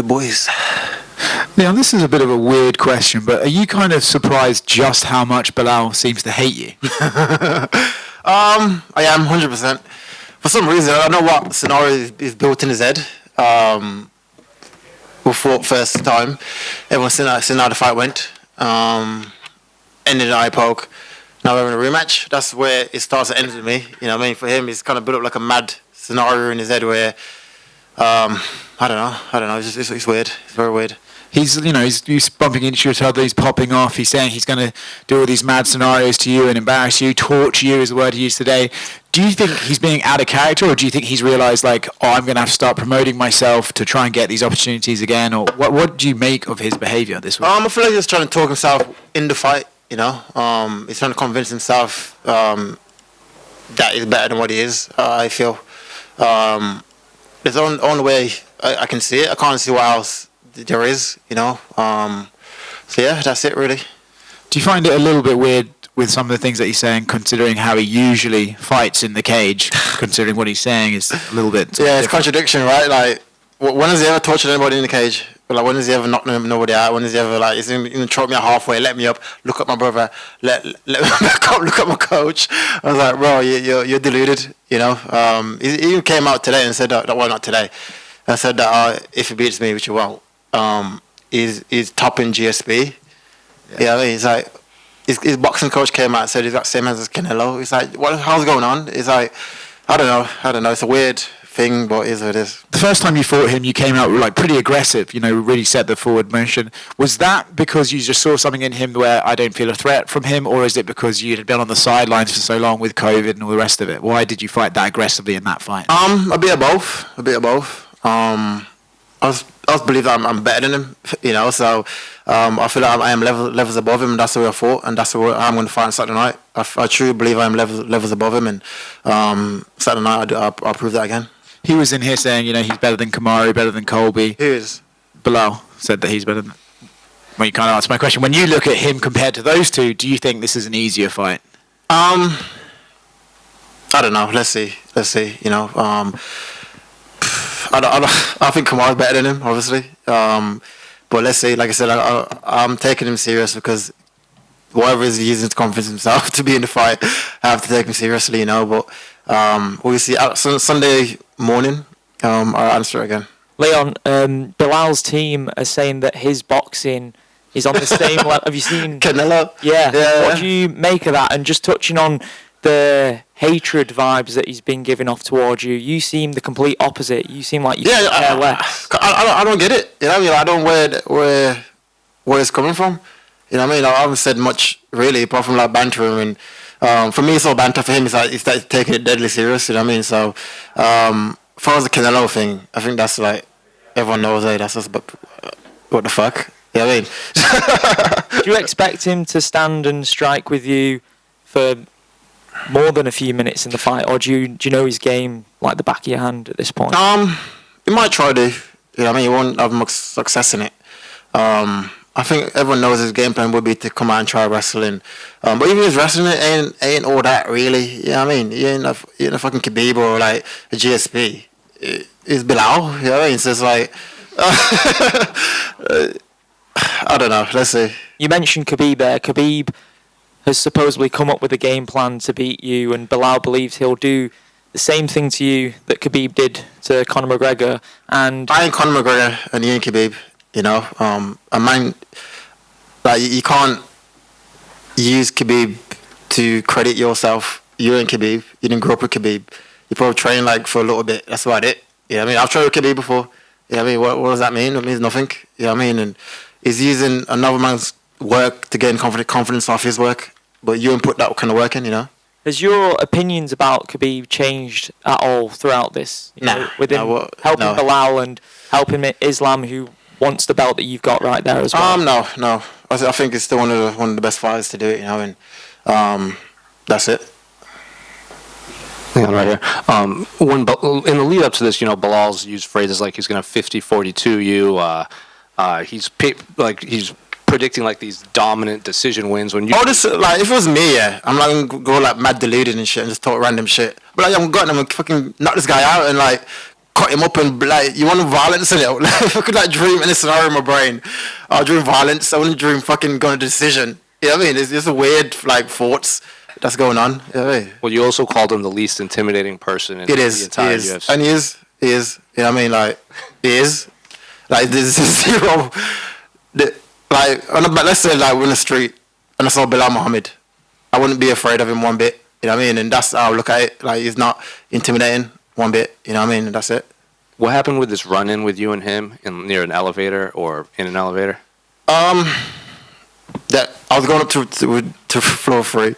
boys. Now, this is a bit of a weird question, but are you kind of surprised just how much Belal seems to hate you? I am 100%. For some reason, I don't know what scenario is built in his head. We fought first time. Everyone's seen how the fight went. Ended in eye poke. Now we're in a rematch. That's where it starts to end with me. You know what I mean? For him, it's kind of built up like a mad scenario in his head where, I don't know. It's weird. It's very weird. He's bumping into each other, he's popping off, he's saying he's going to do all these mad scenarios to you and embarrass you, torture you is the word he used today. Do you think he's being out of character, or do you think he's realised, like, I'm going to have to start promoting myself to try and get these opportunities again? Or what do you make of his behaviour this week? I feel like he's trying to talk himself in the fight, you know. He's trying to convince himself that he's better than what he is, I feel. It's the only way I can see it. I can't see what else there is, you know. So yeah, that's it really. Do you find it a little bit weird with some of the things that he's saying, considering how he usually fights in the cage, considering what he's saying is a little bit yeah, it's different? contradiction, right? Like, when has he ever tortured anybody in the cage? Like, when has he ever knocked nobody out? When has he ever, like, he's gonna choke me out halfway, let me up, look at my brother, let me back up, look at my coach? I was like, bro, you're deluded, you know. He even came out today and said that, well, not today. I said that if he beats me, which he won't, he's topping GSP. Yeah, I mean, he's like, his boxing coach came out and said he's got same hands as Canelo. He's like, how's going on? He's like, I don't know. It's a weird thing, but it is what it is. The first time you fought him, you came out like pretty aggressive, you know, really set the forward motion. Was that because you just saw something in him where I don't feel a threat from him, or is it because you had been on the sidelines for so long with COVID and all the rest of it? Why did you fight that aggressively in that fight? A bit of both. I just believe that I'm better than him, you know, so I feel like I am levels above him, and that's the way I fought, and that's the way I'm going to fight on Saturday night. I truly believe I am levels above him, and Saturday night I'll prove that again. He was in here saying, you know, he's better than Kamaru, better than Colby. Who is? Belal said that he's better than... Well, you kind of answered my question. When you look at him compared to those two, do you think this is an easier fight? I don't know. Let's see. You know, I think Kamaru's better than him, obviously. But let's see. Like I said, I'm taking him serious because whatever he's using to convince himself to be in the fight, I have to take him seriously, you know. But we'll see. Sunday morning, I'll answer again. Leon, Belal's team are saying that his boxing is on the same level. Have you seen Canelo? Yeah. What do you make of that? And just touching on the hatred vibes that he's been giving off towards you, you seem the complete opposite. You seem like you care less. I don't get it. You know what I mean? I don't where it's coming from. You know what I mean? I haven't said much really, apart from like bantering. And for me, it's all banter. For him, it's like he's taking it deadly serious. You know what I mean? So, as far as the Canelo thing, I think that's like everyone knows. Hey, that's just what the fuck. You know what I mean? Do you expect him to stand and strike with you for more than a few minutes in the fight, or do you know his game like the back of your hand at this point? He might try to. You know what I mean? He won't have much success in it. I think everyone knows his game plan would be to come out and try wrestling. But even his wrestling ain't all that really. You know what I mean? He ain't a fucking Khabib or like a GSP. It's Belal. You know what I mean? So it's like I don't know. Let's see. You mentioned Khabib there. Khabib has supposedly come up with a game plan to beat you, and Belal believes he'll do the same thing to you that Khabib did to Conor McGregor. And I ain't Conor McGregor and he ain't Khabib. You know, a man, like, you can't use Khabib to credit yourself. You ain't Khabib. You didn't grow up with Khabib. You probably trained like for a little bit. That's about it. You know what I mean? I've trained with Khabib before. You know what I mean? What does that mean? It means nothing. You know what I mean? And he's using another man's work to gain confidence off his work. But you didn't put that kind of work in, you know? Has your opinions about Khabib changed at all throughout this? With him helping Belal and helping Islam, who wants the belt that you've got right there as well? No. I think it's still one of the best fighters to do it, you know, and that's it. Hang on right here. In the lead up to this, you know, Belal's used phrases like he's going to 50-42 you. He's predicting like these dominant decision wins when you. This like if it was me, yeah, I'm not gonna go like mad deluded and shit and just talk random shit. But like I'm going to fucking knock this guy out and like cut him up and like you want violence in it. Like, if I could like dream in a scenario in my brain, I'll dream violence. I wouldn't dream fucking going to decision. You know what I mean? It's just a weird like thoughts that's going on. You know what I mean? Well, you also called him the least intimidating person in the entire UFC. And he is. You know what I mean? Like, he is. Like, there's zero. Like, let's say like we're in the street and I saw Belal Muhammad, I wouldn't be afraid of him one bit. You know what I mean? And that's how I look at it. Like, he's not intimidating one bit. You know what I mean? And that's it. What happened with this run-in with you and him near an elevator or in an elevator? That I was going up to floor 3.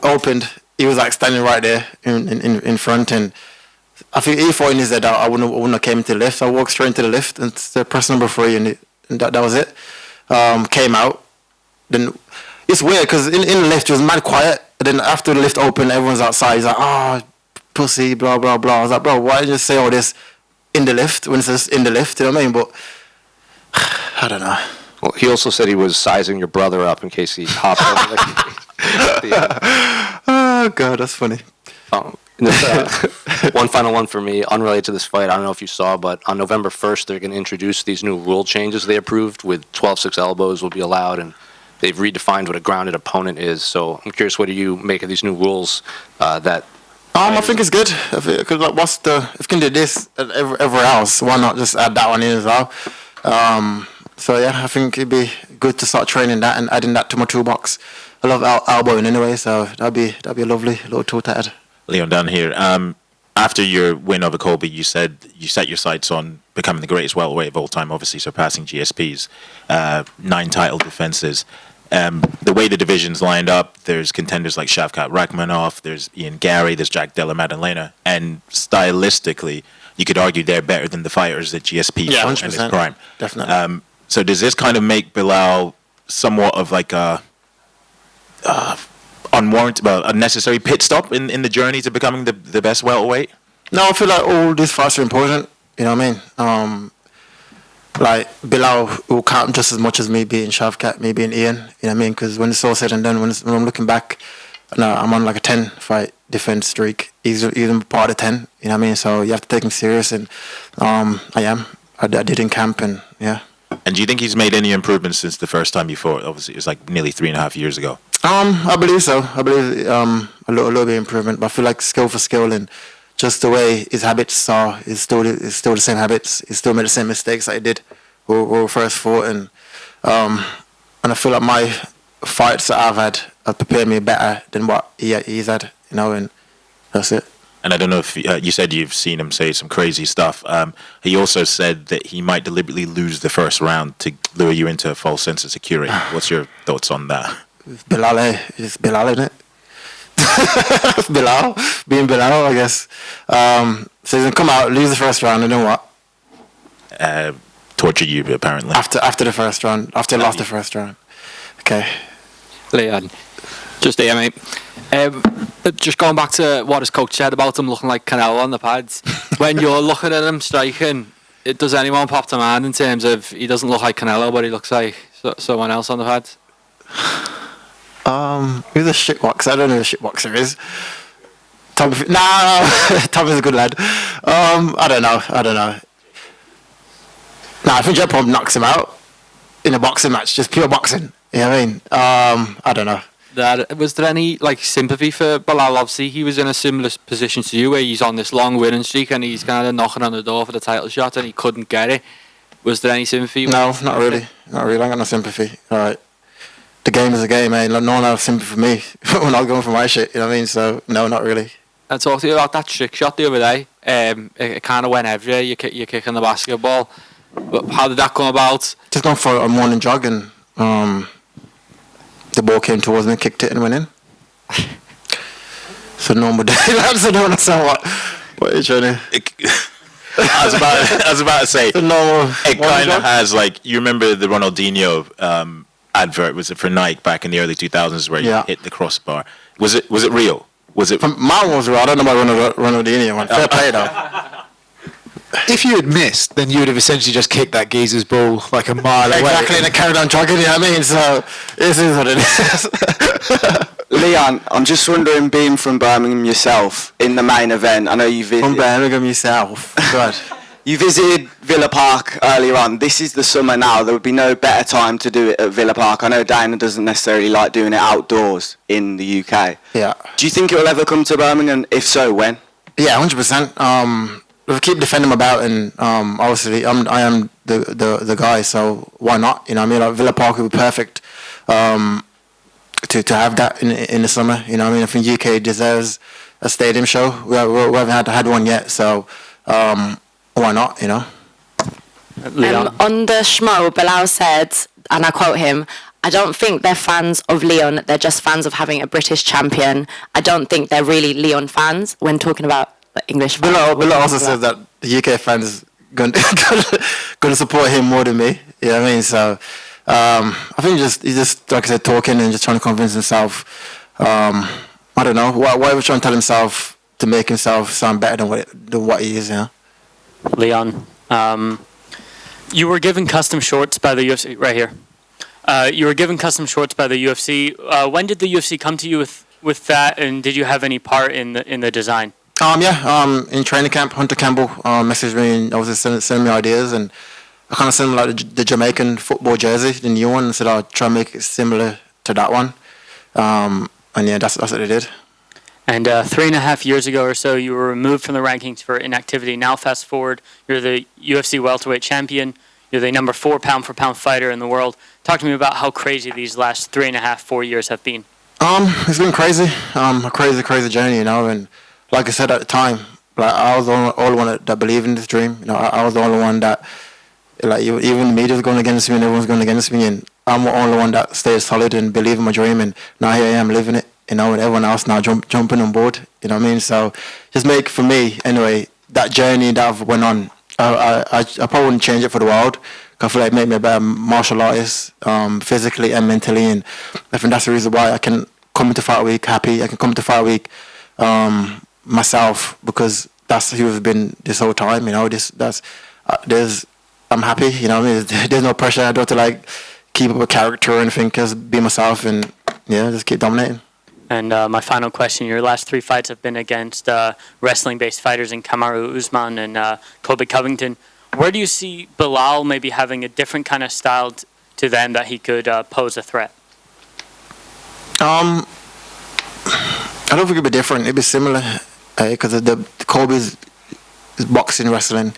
Opened. He was like standing right there in front, and I think he thought in his head that I wouldn't have came into the lift. I walked straight into the lift and press number 3, and that was it. Came out. Then it's weird because in the lift it was mad quiet. And then after the lift opened, everyone's outside. He's like, "Oh, pussy, blah blah blah." I was like, "Bro, why did you say all this in the lift when it's just in the lift?" You know what I mean? But I don't know. Well, he also said he was sizing your brother up in case he hopped over the Oh God, that's funny. One final one for me, unrelated to this fight. I don't know if you saw, but on November 1st, they're going to introduce these new rule changes they approved with 12-6 elbows will be allowed, and they've redefined what a grounded opponent is. So I'm curious, what do you make of these new rules that... I think it's good. Because like, if you can do this everywhere else, why not just add that one in as well? So yeah, I think it'd be good to start training that and adding that to my toolbox. I love elbowing anyway, so that'd be a lovely little tool to add. Leon Dunn here. After your win over Colby, you said you set your sights on becoming the greatest welterweight of all time, obviously surpassing GSP's 9 title defenses. The way the division's lined up, there's contenders like Shavkat Rakhmonov, there's Ian Gary, there's Jack Della Maddalena, and stylistically, you could argue they're better than the fighters that GSP fought in his prime. Definitely. So does this kind of make Belal somewhat of like a unnecessary pit stop in the journey to becoming the best welterweight? No, I feel like all these fights are important. You know what I mean? Like Belal will count just as much as me being Shavkat, me being Ian. You know what I mean? Because when it's all said and done, when I'm looking back, I'm on like a 10-fight defense streak. He's even part of 10. You know what I mean? So you have to take him serious, and I did in camp, and yeah. And do you think he's made any improvements since the first time you fought? Obviously, it was like nearly 3.5 years ago. I believe so. I believe a little bit of improvement, but I feel like skill for skill and just the way his habits are is still the same habits. He still made the same mistakes that he did when we first fought, and I feel like my fights that I've had have prepared me better than what he's had. You know, and that's it. And I don't know if you said you've seen him say some crazy stuff. He also said that he might deliberately lose the first round to lure you into a false sense of security. What's your thoughts on that? Belal, it's Belal, isn't it? Belal, being Belal, I guess. So he's gonna come out, lose the first round, and then what? Torture you, apparently. After the first round, after he lost the first round. Okay. Leon, just here, mate. Just going back to what his coach said about him looking like Canelo on the pads. When you're looking at him striking, does anyone pop to mind in terms of he doesn't look like Canelo, but he looks like someone else on the pads? Who's a shitboxer? I don't know who a shitboxer is. Tommy's a good lad. I don't know. I think Japan knocks him out in a boxing match, just pure boxing. You know what I mean? I don't know. Was there any sympathy for Belal? Obviously, he was in a similar position to you, where he's on this long winning streak and he's kind of knocking on the door for the title shot and he couldn't get it. Was there any sympathy? No, not really. I ain't got no sympathy. All right. The game is a game, man. No one has sympathy for me when I was going for my shit. You know what I mean? So no, not really. I talked to you about that trick shot the other day. It kind of went everywhere. You're kicking the basketball. But how did that come about? Just going for a morning jog, and the ball came towards me, kicked it, and went in. So normal day. I don't understand what you're trying to. I was about to say. So normal. It kind of has you remember the Ronaldinho advert? Was it for Nike back in the early 2000s where you hit the crossbar? Was it real? Was it? Mine was real. I don't know about Ronaldinho one. Fair play though. If you had missed, then you would have essentially just kicked that geezer's ball like a mile away. Exactly, and it carried on jogging, you know what I mean? So, this is what it is. Leon, I'm just wondering, being from Birmingham yourself, in the main event, I know you visited... From Birmingham yourself. God. You visited Villa Park earlier on. This is the summer now. There would be no better time to do it at Villa Park. I know Dana doesn't necessarily like doing it outdoors in the UK. Yeah. Do you think it will ever come to Birmingham? If so, when? Yeah, 100%. We'll keep defending my belt, and obviously I am the guy, so why not? You know what I mean? Like, Villa Park would be perfect to have that in the summer. You know what I mean? I think UK deserves a stadium show. We haven't had one yet, so why not? You know. On the Schmo, Belal said, and I quote him, "I don't think they're fans of Leon. They're just fans of having a British champion. I don't think they're really Leon fans." When talking about English fans. Belal also says that the UK fans going to support him more than me. You know what I mean? So I think he's just like I said, talking and just trying to convince himself. I don't know why he was trying to tell himself to make himself sound better than what he is. You know? Leon, you were given custom shorts by the UFC right here. You were given custom shorts by the UFC. When did the UFC come to you with that, and did you have any part in the design? In training camp, Hunter Campbell messaged me and obviously sending me ideas, and I kind of sent him like the Jamaican football jersey, the new one, and said I'll try and make it similar to that one. And yeah, that's what they did. And 3.5 years ago or so, you were removed from the rankings for inactivity. Now, fast forward, you're the UFC welterweight champion. You're the number 4 pound-for-pound fighter in the world. Talk to me about how crazy these last 3.5-4 years have been. It's been crazy. A crazy journey, you know. And like I said at the time, like I was the only one that believed in this dream. You know, I was the only one that, like, even the media was going against me and everyone's going against me, and I'm the only one that stayed solid and believed in my dream. And now here I am living it. You know, and everyone else now jumping on board. You know what I mean? So just make, for me anyway, that journey that I've went on, I probably wouldn't change it for the world. I feel like it made me a better martial artist, physically and mentally, and I think that's the reason why I can come into fight week happy. I can come to fight week myself, because that's who I've been this whole time. You know, I'm happy. You know what I mean? There's no pressure. I don't have to like keep up a character or anything. Just be myself and yeah, just keep dominating. And my final question, your last 3 fights have been against wrestling-based fighters in Kamaru Usman and Colby Covington. Where do you see Belal maybe having a different kind of style to them that he could pose a threat? I don't think it'd be different. It'd be similar, because the Colby's is boxing, wrestling.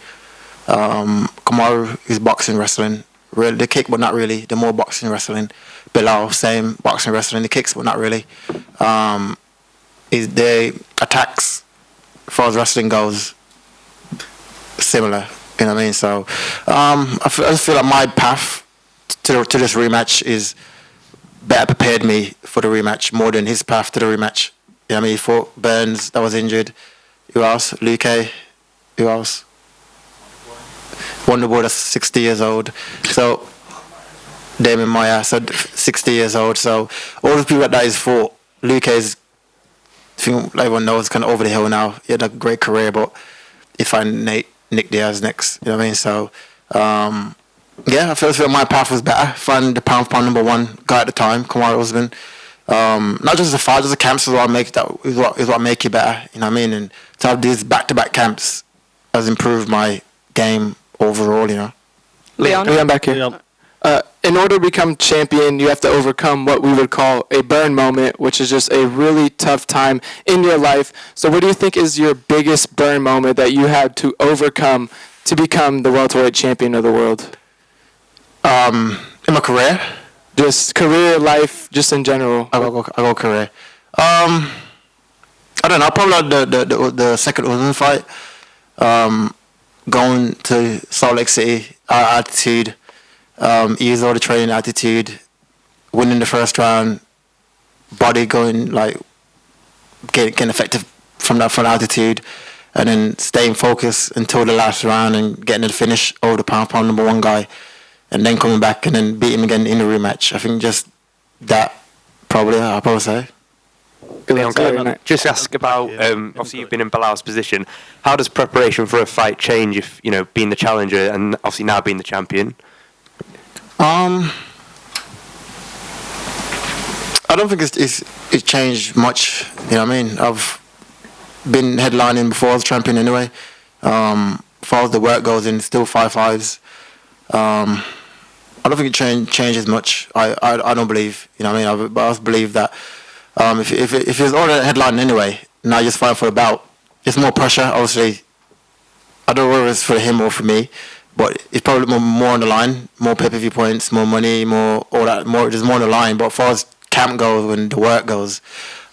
Kamaru is boxing, wrestling. Really, the kick, but not really. The more boxing, wrestling. Belal, same boxing, wrestling. The kicks, but not really. Is the attacks, as far as wrestling goes, similar. You know what I mean? So I just feel like my path to this rematch is better prepared me for the rematch more than his path to the rematch. You know what I mean? He fought Burns, that was injured. Who else? Luke. Who else? Wonderboy, that's 60 years old. So Damon Maya, so 60 years old. So all the people that he's fought, Luke is, I think everyone knows, kind of over the hill now. He had a great career, but he found Nick Diaz next. You know what I mean? So yeah, I feel my path was better. Find the pound-for-pound number 1 guy at the time, Kamaru Usman. Not just the fight, just the camps is what make you better. You know what I mean? And to have these back-to-back camps has improved my game overall. You know. Leon back here. Leon. In order to become champion, you have to overcome what we would call a burn moment, which is just a really tough time in your life. So what do you think is your biggest burn moment that you had to overcome to become the welterweight champion of the world? In my career? Just career, life, just in general. I go career. I don't know, probably the second Usman fight. Going to Salt Lake City, our attitude, ease all the training attitude, winning the first round, body going like getting effective from that altitude, and then staying focused until the last round and getting to the finish over the pound number 1 guy, and then coming back and then beat him again in the rematch. I think just that I'll probably say. Leon, can I just ask about, obviously you've been in Belal's position. How does preparation for a fight change if, you know, being the challenger and obviously now being the champion? I don't think it's changed much. You know what I mean? I've been headlining before I was champion anyway. As far as the work goes in, still 5-5s. I don't think it changes much. I don't believe. You know what I mean? But I also believe that if it's already headlining anyway, now you're just fighting for a belt. It's more pressure, obviously. I don't know whether it's for him or for me, but it's probably more on the line, more pay-per-view points, more money, more all that. There's more on the line. But as far as camp goes and the work goes,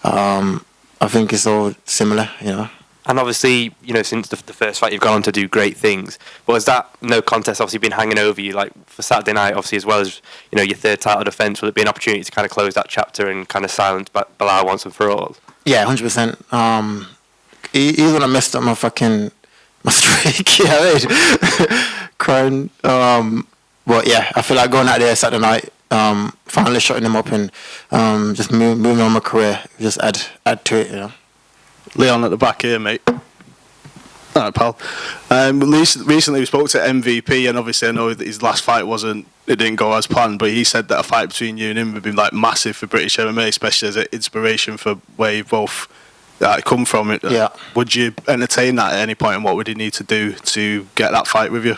I think it's all similar, you know. And obviously, you know, since the first fight, you've gone on to do great things. But has that no contest obviously been hanging over you, like for Saturday night, obviously, as well as, you know, your third title defence? Will it be an opportunity to kind of close that chapter and kind of silence Belal once and for all? Yeah, 100%. Even when I messed up my streak, yeah, crying. But yeah, I feel like going out there Saturday night, finally shutting them up and just moving on my career, just add to it, you know. Leon at the back here, mate. All right, pal. Recently we spoke to MVP, and obviously I know that his last fight didn't go as planned, but he said that a fight between you and him would be like massive for British MMA, especially as an inspiration for where you both come from. Yeah. Would you entertain that at any point, and what would he need to do to get that fight with you?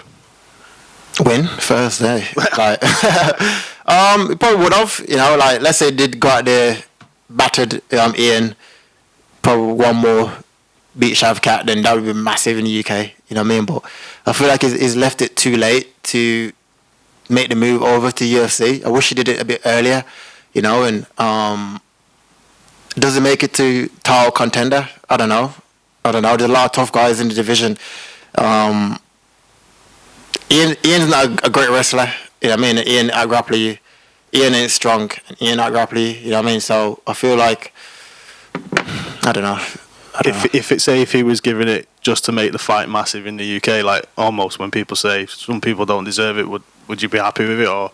Win first, eh? Like, probably would have, you know, like let's say he did go out there, battered Ian, probably one more, beat Shavkat, then that would be massive in the UK, you know what I mean? But I feel like he's left it too late to make the move over to UFC. I wish he did it a bit earlier, you know, and does it make it to title contender? I don't know. There's a lot of tough guys in the division. Ian's not a great wrestler, you know what I mean? Ian out-grapple you. Ian ain't strong, and Ian out-grapple you, you know what I mean? So I feel like, I don't know. If he was giving it just to make the fight massive in the UK, like almost when people say some people don't deserve it, would you be happy with it? Or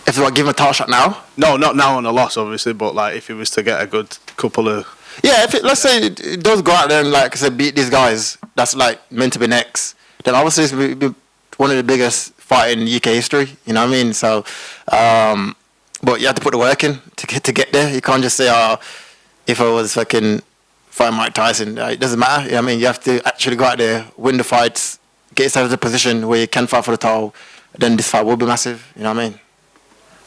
if they give him a title shot now? No, not now on a loss, obviously, but like if he was to get a good couple of... Yeah, let's say it does go out there and, like I said, beat these guys, that's like meant to be next, then obviously it's be one of the biggest fight in UK history, you know what I mean? So, but you have to put the work in to get there. You can't just say, if I was fucking fighting Mike Tyson, it doesn't matter. You know what I mean? You have to actually go out there, win the fights, get yourself into a position where you can fight for the title. Then this fight will be massive. You know what I mean?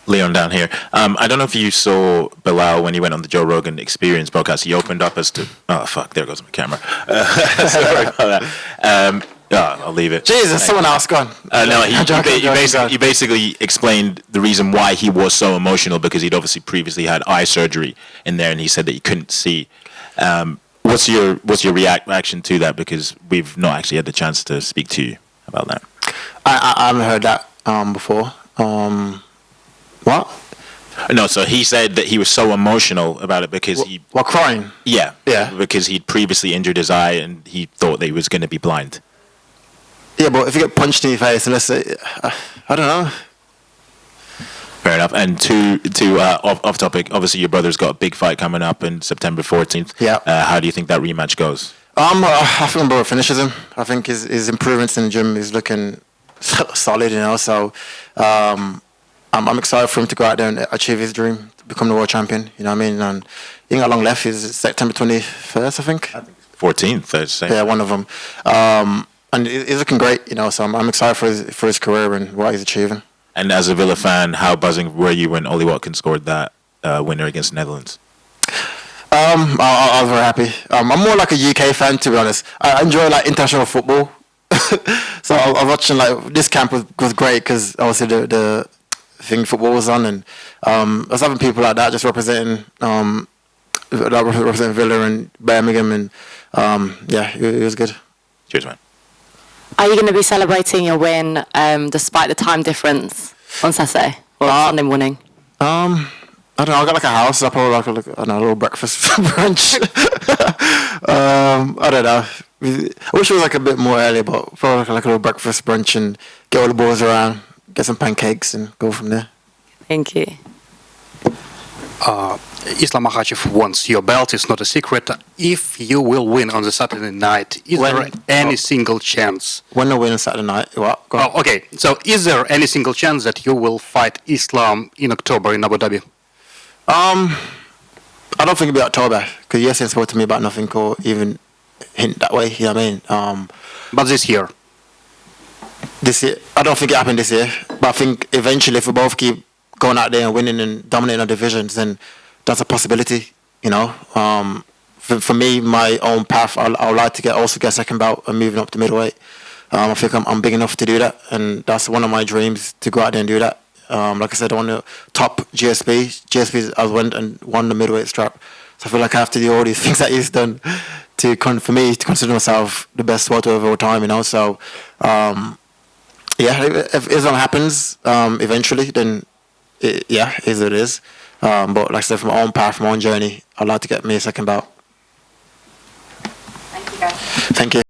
Leon down here. I don't know if you saw Belal when he went on the Joe Rogan Experience broadcast. He opened up as to... Oh, fuck. There goes my camera. Sorry about that. I'll leave it. Jesus, someone else gone. No, he basically explained the reason why he was so emotional, because he'd obviously previously had eye surgery in there, and he said that he couldn't see. What's your reaction to that? Because we've not actually had the chance to speak to you about that. I haven't heard that before. What? No, so he said that he was so emotional about it because he... While crying? Yeah. Yeah. Because he'd previously injured his eye and he thought that he was going to be blind. Yeah, but if you get punched in your face, let's say... I don't know. Fair enough. And to off topic, obviously your brother's got a big fight coming up in September 14th. Yeah. How do you think that rematch goes? I think my brother finishes him. I think his improvements in the gym is looking solid, you know, so... I'm excited for him to go out there and achieve his dream, to become the world champion. You know what I mean? And he ain't got long left. It's September 21st, I think. 14th, I'd say. Yeah, one of them. And he's looking great, you know. So I'm excited for his career and what he's achieving. And as a Villa fan, how buzzing were you when Ollie Watkins scored that winner against the Netherlands? I was very happy. I'm more like a UK fan, to be honest. I enjoy like international football. So I was watching like this camp was great because obviously the thing football was on, and I was having people like that just representing Villa and Birmingham, and yeah, it was good. Cheers, man. Are you going to be celebrating your win despite the time difference on Saturday or Sunday morning? I don't know. I got like a house. I probably like a little breakfast brunch. I don't know. I wish it was like a bit more early, but probably like a little breakfast brunch and get all the boys around. Get some pancakes and go from there. Thank you. Islam Makhachev wants your belt. It's not a secret. If you will win on the Saturday night, is there any single chance? When I win on Saturday night, what? Okay. So is there any single chance that you will fight Islam in October in Abu Dhabi? I don't think it'll be October because UFC spoke to me about nothing or even hint that way. You know what I mean? But this year. This year, I don't think it happened this year. But I think eventually, if we both keep going out there and winning and dominating our divisions, then that's a possibility. You know, for me, my own path, I would like to also get second belt and moving up to middleweight. I think I'm big enough to do that, and that's one of my dreams to go out there and do that. Like I said, I want to top GSP. GSP, I went and won the middleweight strap. So I feel like I have to do all these things that he's done for me to consider myself the best welterweight of all time. You know, so. Yeah, if Islam happens eventually, then it is what it is. But like I said, from my own path, from my own journey, I'd like to get me a second bout. Thank you, guys. Thank you.